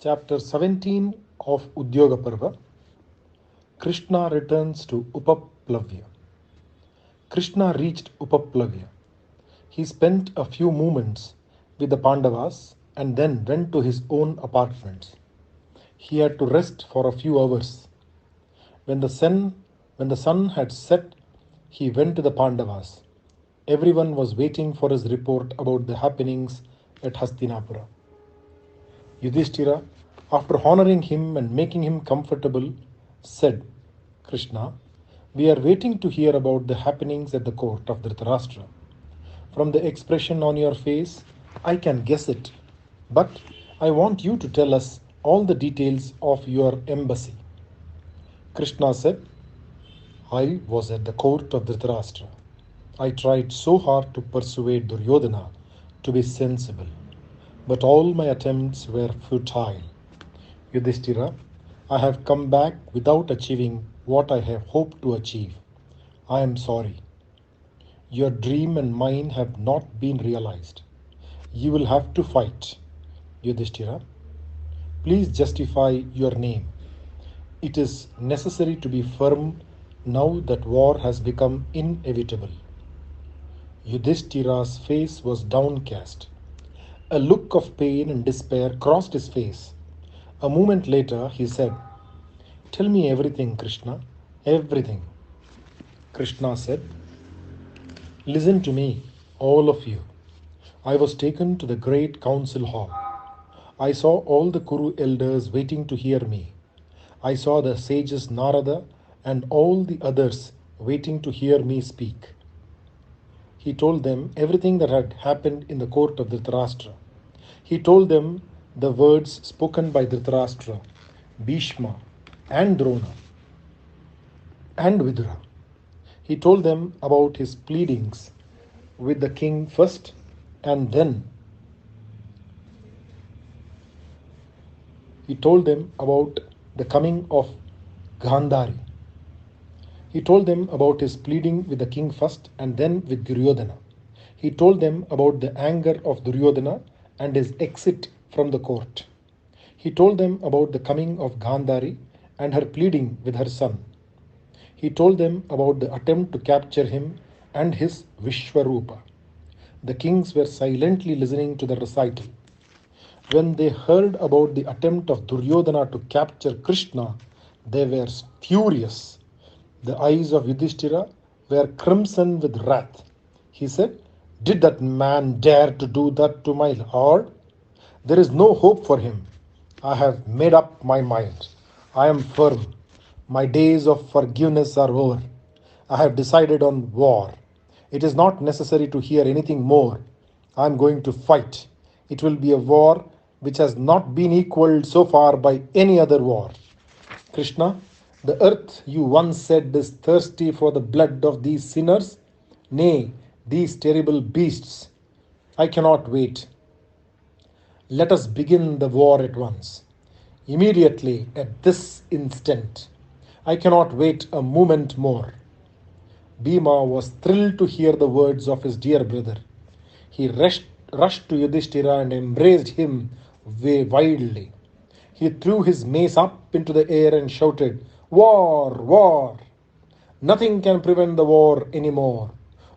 Chapter 17 of Udyoga Parva. Krishna returns to Upaplavya. Krishna reached Upaplavya. He spent a few moments with the Pandavas and then went to his own apartments. He had to rest for a few hours. When the sun, when the sun had set, he went to the Pandavas. Everyone was waiting for his report about the happenings at Hastinapura. Yudhishthira, after honoring him and making him comfortable, said, Krishna, we are waiting to hear about the happenings at the court of Dhritarashtra. From the expression on your face, I can guess it, but I want you to tell us all the details of your embassy. Krishna said, I was at the court of Dhritarashtra. I tried so hard to persuade Duryodhana to be sensible, but all my attempts were futile. Yudhishthira, I have come back without achieving what I have hoped to achieve. I am sorry. Your dream and mine have not been realized. You will have to fight. Yudhishthira, please justify your name. It is necessary to be firm now that war has become inevitable. Yudhishthira's face was downcast. A look of pain and despair crossed his face. A moment later, he said, Tell me everything, Krishna, everything. Krishna said, Listen to me, all of you. I was taken to the great council hall. I saw all the Kuru elders waiting to hear me. I saw the sages Narada and all the others waiting to hear me speak. He told them everything that had happened in the court of Dhritarashtra. He told them the words spoken by Dhritarashtra, Bhishma, and Drona, and Vidura. He told them about his pleadings with the king first, and then he told them about the coming of Gandhari. He told them about his pleading with the king first and then with Duryodhana. He told them about the anger of Duryodhana and his exit from the court. He told them about the coming of Gandhari and her pleading with her son. He told them about the attempt to capture him and his Vishwarupa. The kings were silently listening to the recital. When they heard about the attempt of Duryodhana to capture Krishna, they were furious. The eyes of Yudhishthira were crimson with wrath. He said, Did that man dare to do that to my lord? There is no hope for him. I have made up my mind. I am firm. My days of forgiveness are over. I have decided on war. It is not necessary to hear anything more. I am going to fight. It will be a war which has not been equaled so far by any other war. Krishna, the earth, you once said, is thirsty for the blood of these sinners, nay, these terrible beasts. I cannot wait. Let us begin the war at once. Immediately, at this instant. I cannot wait a moment more. Bhima was thrilled to hear the words of his dear brother. He rushed to Yudhishthira and embraced him wildly. He threw his mace up into the air and shouted, War! War! Nothing can prevent the war anymore.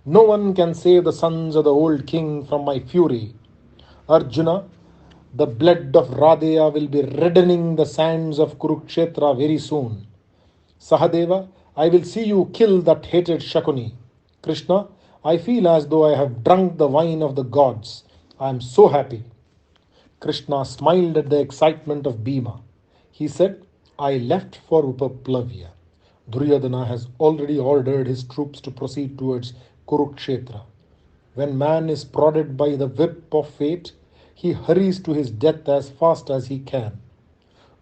No one can save the sons of the old king from my fury. Arjuna, the blood of Radeya will be reddening the sands of Kurukshetra very soon. Sahadeva, I will see you kill that hated Shakuni. Krishna, I feel as though I have drunk the wine of the gods. I am so happy. Krishna smiled at the excitement of Bhima. He said, I left for Upaplavya. Duryodhana has already ordered his troops to proceed towards Kurukshetra. When man is prodded by the whip of fate, he hurries to his death as fast as he can.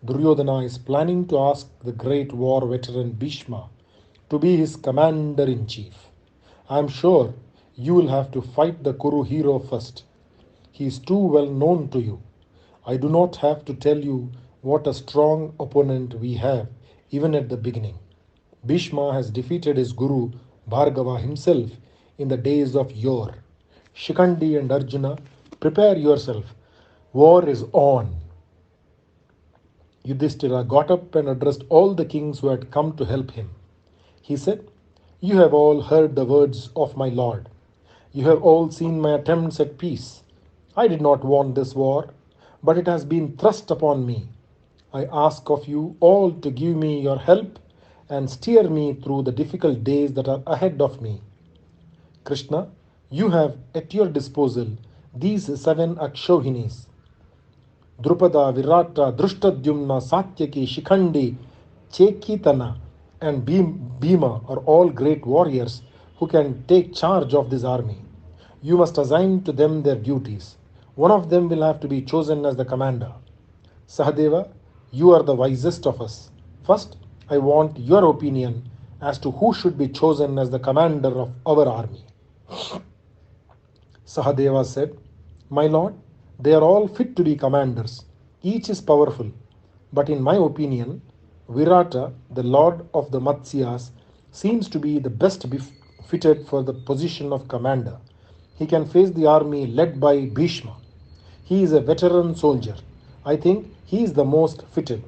Duryodhana is planning to ask the great war veteran Bhishma to be his commander-in-chief. I am sure you will have to fight the Kuru hero first. He is too well known to you. I do not have to tell you what a strong opponent we have, even at the beginning. Bhishma has defeated his guru Bhargava himself in the days of yore. Shikandi and Arjuna, prepare yourself. War is on. Yudhishthira got up and addressed all the kings who had come to help him. He said, "You have all heard the words of my lord. You have all seen my attempts at peace. I did not want this war, but it has been thrust upon me. I ask of you all to give me your help and steer me through the difficult days that are ahead of me. Krishna, you have at your disposal these seven Akshohinis: Drupada, Virata, Drishtadyumna, Satyaki, Shikhandi, Chekitana, and Bhima are all great warriors who can take charge of this army. You must assign to them their duties. One of them will have to be chosen as the commander. Sahadeva, you are the wisest of us. First, I want your opinion as to who should be chosen as the commander of our army." Sahadeva said, "My lord, they are all fit to be commanders. Each is powerful. But in my opinion, Virata, the lord of the Matsyas, seems to be the best fitted for the position of commander. He can face the army led by Bhishma. He is a veteran soldier. I think he is the most fitted."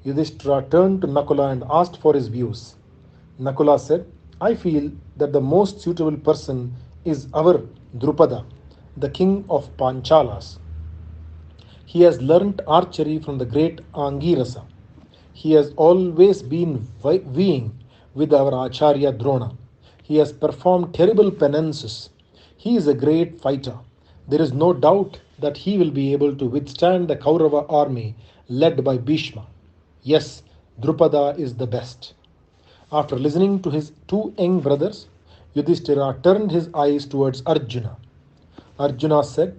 Yudhishthira turned to Nakula and asked for his views. Nakula said, "I feel that the most suitable person is our Drupada, the king of Panchalas. He has learnt archery from the great Angirasa. He has always been vying with our Acharya Drona. He has performed terrible penances. He is a great fighter. There is no doubt that he will be able to withstand the Kaurava army led by Bhishma. Yes, Drupada is the best." After listening to his two young brothers, Yudhishthira turned his eyes towards Arjuna. Arjuna said,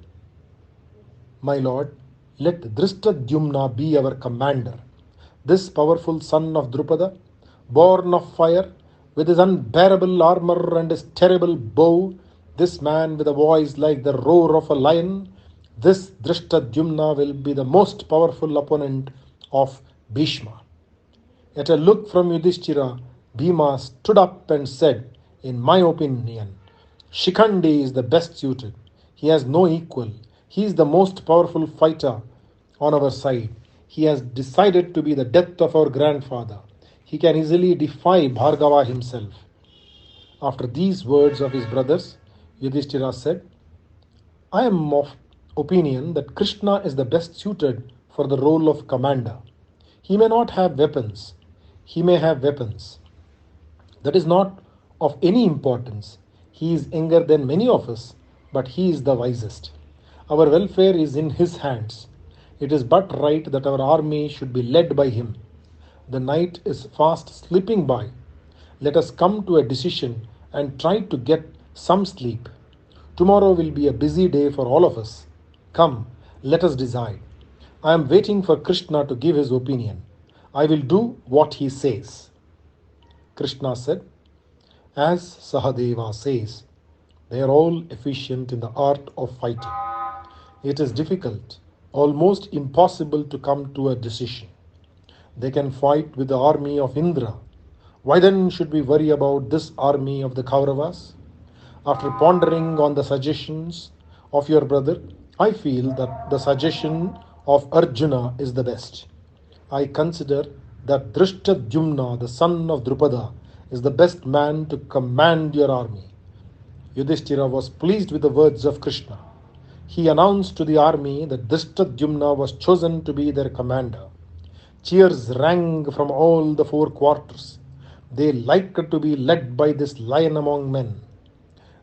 "My lord, let Drishtadyumna be our commander. This powerful son of Drupada, born of fire, with his unbearable armor and his terrible bow, this man with a voice like the roar of a lion, this Drishtadyumna will be the most powerful opponent of Bhishma." At a look from Yudhishthira, Bhima stood up and said, "In my opinion, Shikhandi is the best suited. He has no equal. He is the most powerful fighter on our side. He has decided to be the death of our grandfather. He can easily defy Bhargava himself." After these words of his brothers, Yudhishthira said, "I am of opinion that Krishna is the best suited for the role of commander. He may not have weapons. He may have weapons. That is not of any importance. He is younger than many of us, but he is the wisest. Our welfare is in his hands. It is but right that our army should be led by him. The night is fast slipping by. Let us come to a decision and try to get some sleep. Tomorrow will be a busy day for all of us. Come, let us decide. I am waiting for Krishna to give his opinion. I will do what he says." Krishna said, "As Sahadeva says, they are all efficient in the art of fighting. It is difficult, almost impossible to come to a decision. They can fight with the army of Indra. Why then should we worry about this army of the Kauravas? After pondering on the suggestions of your brother, I feel that the suggestion of Arjuna is the best. I consider that Drishtadyumna, the son of Drupada, is the best man to command your army." Yudhishthira was pleased with the words of Krishna. He announced to the army that Drishtadyumna was chosen to be their commander. Cheers rang from all the four quarters. They liked to be led by this lion among men.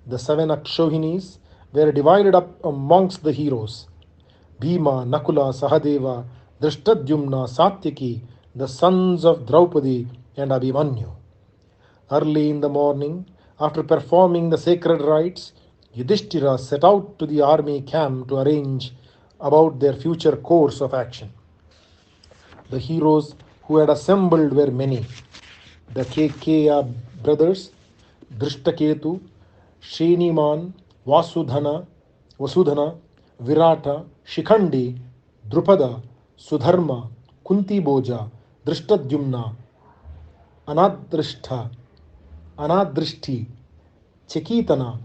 The seven Akshohinis were divided up amongst the heroes: Bhima, Nakula, Sahadeva, Drishtadyumna, Satyaki, the sons of Draupadi, and Abhimanyu. Early in the morning, after performing the sacred rites, Yudhishthira set out to the army camp to arrange about their future course of action. The heroes who had assembled were many. The Kekeya brothers, Drishtaketu, Sheniman, Vasudhana, Virata, Shikhandi, Drupada, Sudharma, Kunti Boja, Drishtadyumna, Anadrishtha, Anadrishti, Chekitana,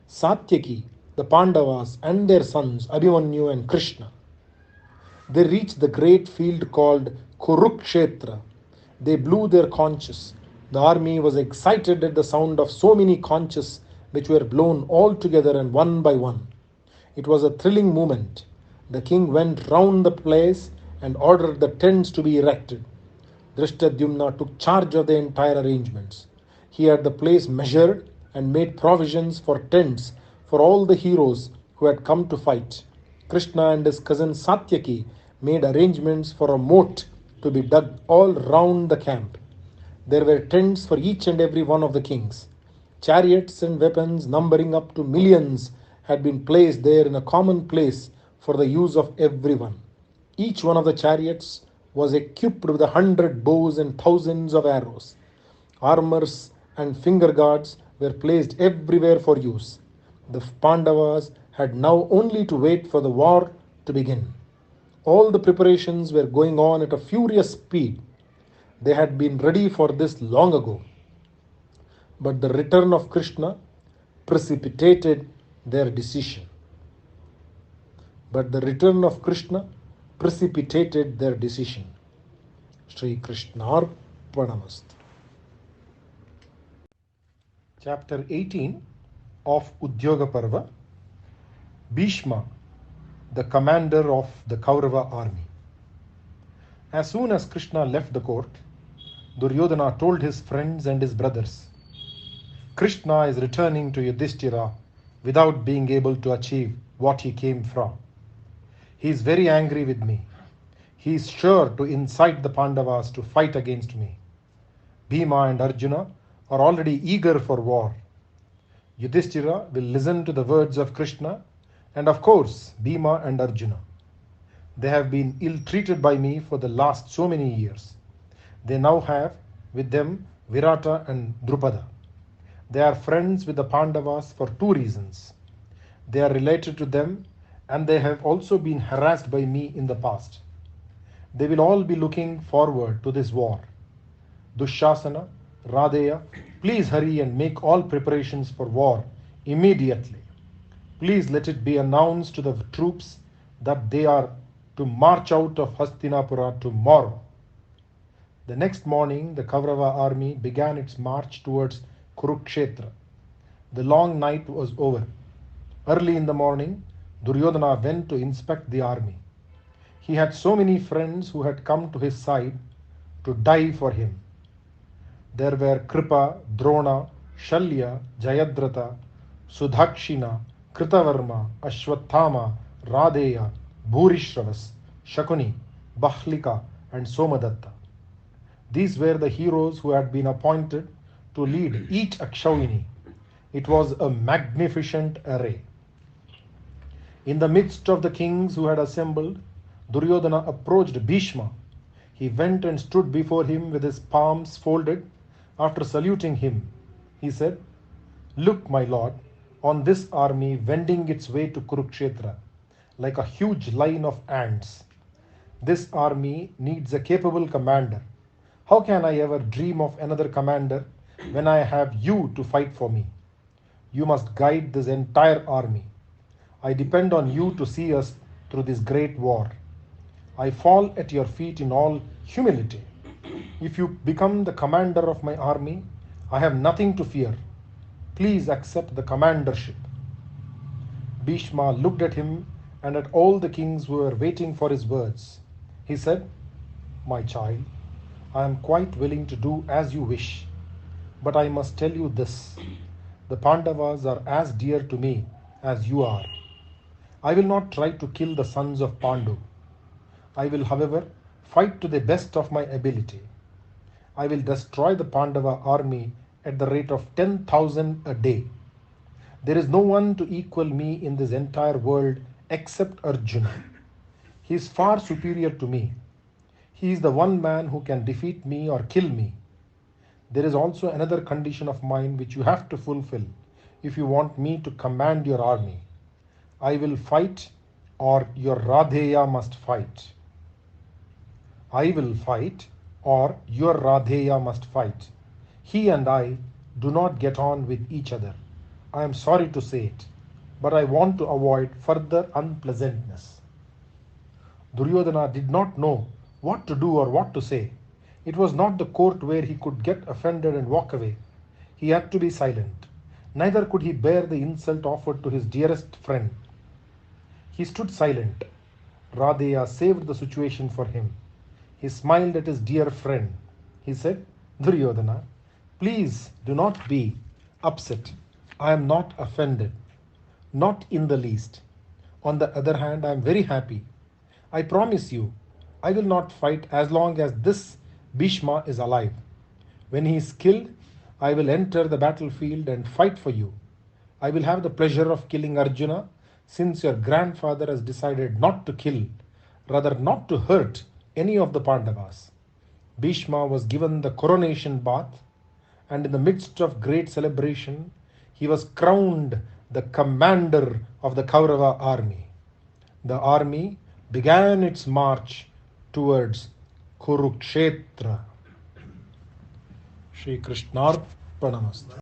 Satyaki, the Pandavas and their sons Abhimanyu and Krishna. They reached the great field called Kurukshetra. They blew their conches. The army was excited at the sound of so many conches which were blown all together and one by one. It was a thrilling moment. The king went round the place and ordered the tents to be erected. Drishtadyumna took charge of the entire arrangements. He had the place measured and made provisions for tents for all the heroes who had come to fight. Krishna and his cousin Satyaki made arrangements for a moat to be dug all round the camp. There were tents for each and every one of the kings. Chariots and weapons numbering up to millions had been placed there in a common place for the use of everyone. Each one of the chariots was equipped with 100 bows and thousands of arrows. Armors and finger guards were placed everywhere for use. The Pandavas had now only to wait for the war to begin. All the preparations were going on at a furious speed. They had been ready for this long ago. But the return of Krishna precipitated their decision. But the return of Krishna precipitated their decision. Sri Krishna Arpanamastu. Chapter 18 of Udyoga Parva. Bhishma, the commander of the Kaurava army. As soon as Krishna left the court, Duryodhana told his friends and his brothers, Krishna is returning to Yudhishthira without being able to achieve what he came from. He is very angry with me. He is sure to incite the Pandavas to fight against me. Bhima and Arjuna are already eager for war. Yudhishthira will listen to the words of Krishna and of course Bhima and Arjuna. They have been ill-treated by me for the last so many years. They now have with them Virata and Drupada. They are friends with the Pandavas for two reasons. They are related to them and they have also been harassed by me in the past. They will all be looking forward to this war. Dushasana, Radeya, please hurry and make all preparations for war immediately. Please let it be announced to the troops that they are to march out of Hastinapura tomorrow. The next morning, the Kaurava army began its march towards Kurukshetra. The long night was over. Early in the morning, Duryodhana went to inspect the army. He had so many friends who had come to his side to die for him. There were Kripa, Drona, Shalya, Jayadratha, Sudhakshina, Kritavarma, Ashwathama, Radeya, Bhurishravas, Shakuni, Bahlika, and Somadatta. These were the heroes who had been appointed to lead each Akshauhini. It was a magnificent array. In the midst of the kings who had assembled, Duryodhana approached Bhishma. He went and stood before him with his palms folded. After saluting him, he said, Look, my lord, on this army wending its way to Kurukshetra, like a huge line of ants. This army needs a capable commander. How can I ever dream of another commander when I have you to fight for me? You must guide this entire army. I depend on you to see us through this great war. I fall at your feet in all humility. If you become the commander of my army, I have nothing to fear. Please accept the commandership. Bhishma looked at him and at all the kings who were waiting for his words. He said, My child, I am quite willing to do as you wish. But I must tell you this. The Pandavas are as dear to me as you are. I will not try to kill the sons of Pandu. I will, however, fight to the best of my ability. I will destroy the Pandava army at the rate of 10,000 a day. There is no one to equal me in this entire world except Arjuna. He is far superior to me. He is the one man who can defeat me or kill me. There is also another condition of mine which you have to fulfill if you want me to command your army. I will fight or your Radheya must fight. I will fight or your Radheya must fight. He and I do not get on with each other. I am sorry to say it, but I want to avoid further unpleasantness. Duryodhana did not know what to do or what to say. It was not the court where he could get offended and walk away. He had to be silent. Neither could he bear the insult offered to his dearest friend. He stood silent. Radeya saved the situation for him. He smiled at his dear friend. He said, Duryodhana, please do not be upset. I am not offended. Not in the least. On the other hand, I am very happy. I promise you, I will not fight as long as this Bhishma is alive. When he is killed, I will enter the battlefield and fight for you. I will have the pleasure of killing Arjuna since your grandfather has decided not to kill, rather not to hurt any of the Pandavas. Bhishma was given the coronation bath, and in the midst of great celebration, he was crowned the commander of the Kaurava army. The army began its march towards Kurukshetra. Shri Krishnarpanamastu.